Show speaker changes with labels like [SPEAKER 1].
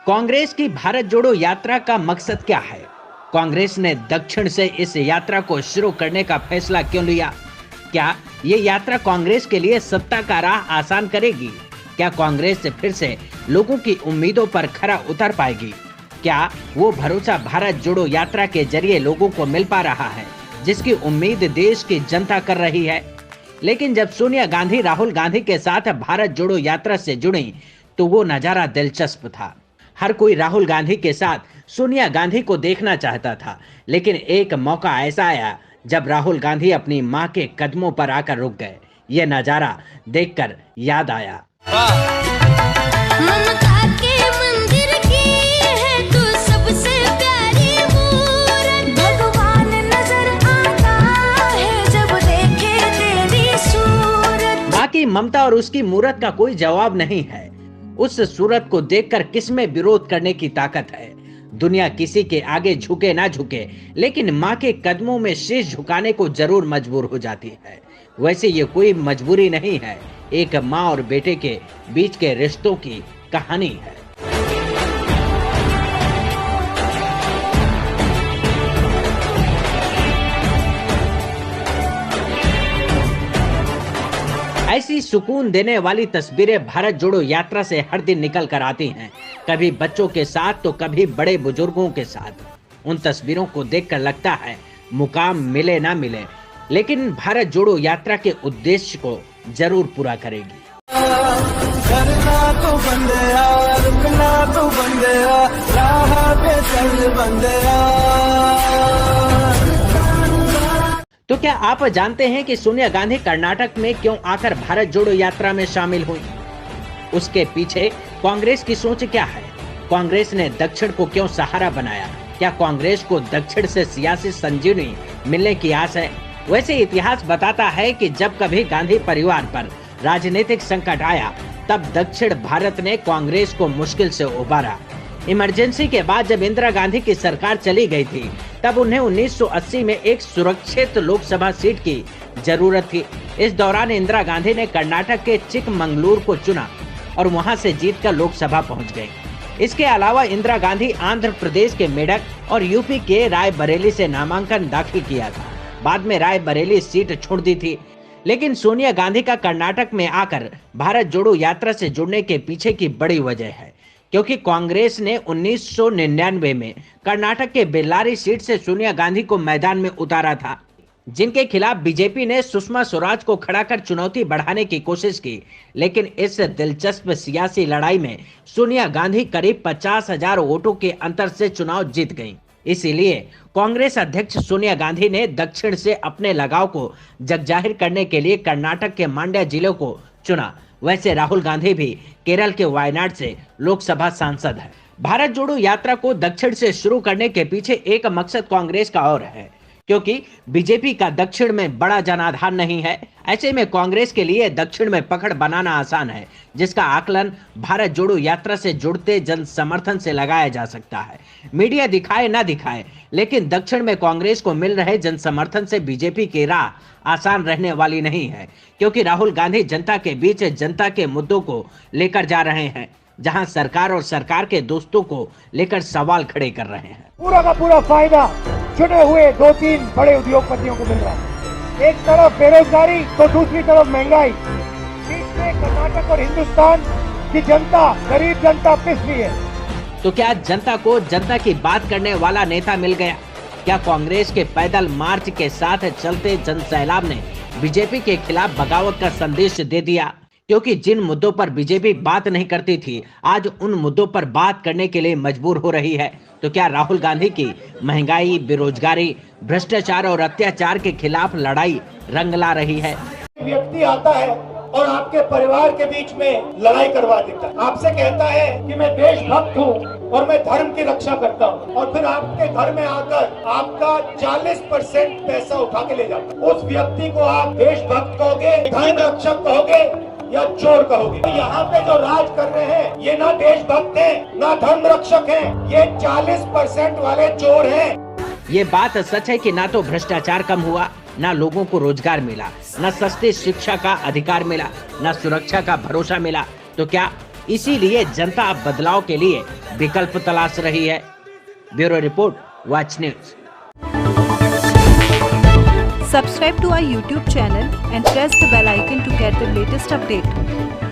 [SPEAKER 1] कांग्रेस की भारत जोड़ो यात्रा का मकसद क्या है? कांग्रेस ने दक्षिण से इस यात्रा को शुरू करने का फैसला क्यों लिया? क्या ये यात्रा कांग्रेस के लिए सत्ता का राह आसान करेगी? क्या कांग्रेस फिर से लोगों की उम्मीदों पर खरा उतर पाएगी? क्या वो भरोसा भारत जोड़ो यात्रा के जरिए लोगों को मिल पा रहा है जिसकी उम्मीद देश की जनता कर रही है? लेकिन जब सोनिया गांधी राहुल गांधी के साथ भारत जोड़ो यात्रा से जुड़ी तो वो नजारा दिलचस्प था। हर कोई राहुल गांधी के साथ सोनिया गांधी को देखना चाहता था, लेकिन एक मौका ऐसा आया जब राहुल गांधी अपनी मां के कदमों पर आकर रुक गए। ये नजारा देखकर याद आया।
[SPEAKER 2] ममता के मंदिर की है तू सबसे प्यारी मूरत, भगवान नजर आता है जब देखे तेरी सूरत।
[SPEAKER 1] बाकी ममता और उसकी मूरत का कोई जवाब नहीं है। उस सूरत को देखकर किसमें विरोध करने की ताकत है? दुनिया किसी के आगे झुके ना झुके, लेकिन माँ के कदमों में शीश झुकाने को जरूर मजबूर हो जाती है। वैसे ये कोई मजबूरी नहीं है, एक माँ और बेटे के बीच के रिश्तों की कहानी है। ऐसी सुकून देने वाली तस्वीरें भारत जोड़ो यात्रा से हर दिन निकल कर आती हैं, कभी बच्चों के साथ तो कभी बड़े बुजुर्गों के साथ। उन तस्वीरों को देखकर लगता है मुकाम मिले ना मिले, लेकिन भारत जोड़ो यात्रा के उद्देश्य को जरूर पूरा करेगी।
[SPEAKER 3] करना तो बंदया, रुकना तो बंदया, राह पे चल बंदया।
[SPEAKER 1] तो क्या आप जानते हैं कि सोनिया गांधी कर्नाटक में क्यों आकर भारत जोड़ो यात्रा में शामिल हुई? उसके पीछे कांग्रेस की सोच क्या है? कांग्रेस ने दक्षिण को क्यों सहारा बनाया? क्या कांग्रेस को दक्षिण से सियासी संजीवनी मिलने की आस है? वैसे इतिहास बताता है कि जब कभी गांधी परिवार पर राजनीतिक संकट आया, तब दक्षिण भारत ने कांग्रेस को मुश्किल से उबारा। इमरजेंसी के बाद जब इंदिरा गांधी की सरकार चली गई थी, तब उन्हें 1980 में एक सुरक्षित लोकसभा सीट की जरूरत थी। इस दौरान इंदिरा गांधी ने कर्नाटक के चिकमंगलुरु को चुना और वहां से जीतकर लोकसभा पहुंच गई। इसके अलावा इंदिरा गांधी आंध्र प्रदेश के मेडक और यूपी के रायबरेली से नामांकन दाखिल किया था। बाद में रायबरेली सीट छोड़ दी थी। लेकिन सोनिया गांधी का कर्नाटक में आकर भारत जोड़ो यात्रा से जुड़ने के पीछे की बड़ी वजह है, क्योंकि कांग्रेस ने 1999 में कर्नाटक के बेल्लारी सीट से सोनिया गांधी को मैदान में उतारा था, जिनके खिलाफ बीजेपी ने सुषमा स्वराज को खड़ा कर चुनौती बढ़ाने की कोशिश की। लेकिन इस दिलचस्प सियासी लड़ाई में सोनिया गांधी करीब 50,000 वोटों के अंतर से चुनाव जीत गईं। इसीलिए कांग्रेस अध्यक्ष सोनिया गांधी ने दक्षिण से अपने लगाव को जगजाहिर करने के लिए कर्नाटक के मांड्या जिले को चुना। वैसे राहुल गांधी भी केरल के वायनाड से लोकसभा सांसद है। भारत जोड़ो यात्रा को दक्षिण से शुरू करने के पीछे एक मकसद कांग्रेस का और है, क्योंकि बीजेपी का दक्षिण में बड़ा जनाधार नहीं है। ऐसे में कांग्रेस के लिए दक्षिण में पकड़ बनाना आसान है, जिसका आकलन भारत जोड़ो यात्रा से जुड़ते जन समर्थन से लगाया जा सकता है। मीडिया दिखाए ना दिखाए, लेकिन दक्षिण में कांग्रेस को मिल रहे जन समर्थन से बीजेपी की राह आसान रहने वाली नहीं है, क्योंकि राहुल गांधी जनता के बीच जनता के मुद्दों को लेकर जा रहे हैं, जहां सरकार और सरकार के दोस्तों को लेकर सवाल खड़े कर रहे हैं।
[SPEAKER 4] पूरा का पूरा फायदा चुने हुए 2-3 बड़े उद्योगपतियों को मिल रहा है। एक तरफ बेरोजगारी तो दूसरी तरफ महंगाई, बीच में कर्नाटक और हिंदुस्तान की जनता, गरीब जनता पिस रही है।
[SPEAKER 1] तो क्या जनता को जनता की बात करने वाला नेता मिल गया? क्या कांग्रेस के पैदल मार्च के साथ चलते जन सैलाब ने बीजेपी के खिलाफ बगावत का संदेश दे दिया? क्योंकि जिन मुद्दों पर बीजेपी बात नहीं करती थी, आज उन मुद्दों पर बात करने के लिए मजबूर हो रही है। तो क्या राहुल गांधी की महंगाई, बेरोजगारी, भ्रष्टाचार और अत्याचार के खिलाफ लड़ाई रंग ला रही है?
[SPEAKER 4] व्यक्ति आता है और आपके परिवार के बीच में लड़ाई करवा देता है, आपसे कहता है कि मैं देशभक्त हूँ और मैं धर्म की रक्षा करता हूँ, और फिर आपके घर में आकर आपका 40% पैसा उठा के ले जाता है। उस व्यक्ति को आप देशभक्त कहोगे, धर्म रक्षक कहोगे या चोर कहोगे? यहाँ पे जो राज कर रहे हैं ये ना देशभक्त हैं, ना धर्म रक्षक हैं, ये 40% वाले चोर हैं।
[SPEAKER 1] ये बात सच है कि ना तो भ्रष्टाचार कम हुआ, ना लोगों को रोजगार मिला, ना सस्ती शिक्षा का अधिकार मिला, ना सुरक्षा का भरोसा मिला। तो क्या इसीलिए जनता अब बदलाव के लिए विकल्प तलाश रही है। Bureau report, watch news.
[SPEAKER 5] Subscribe to our YouTube channel and press the bell icon to get the latest update.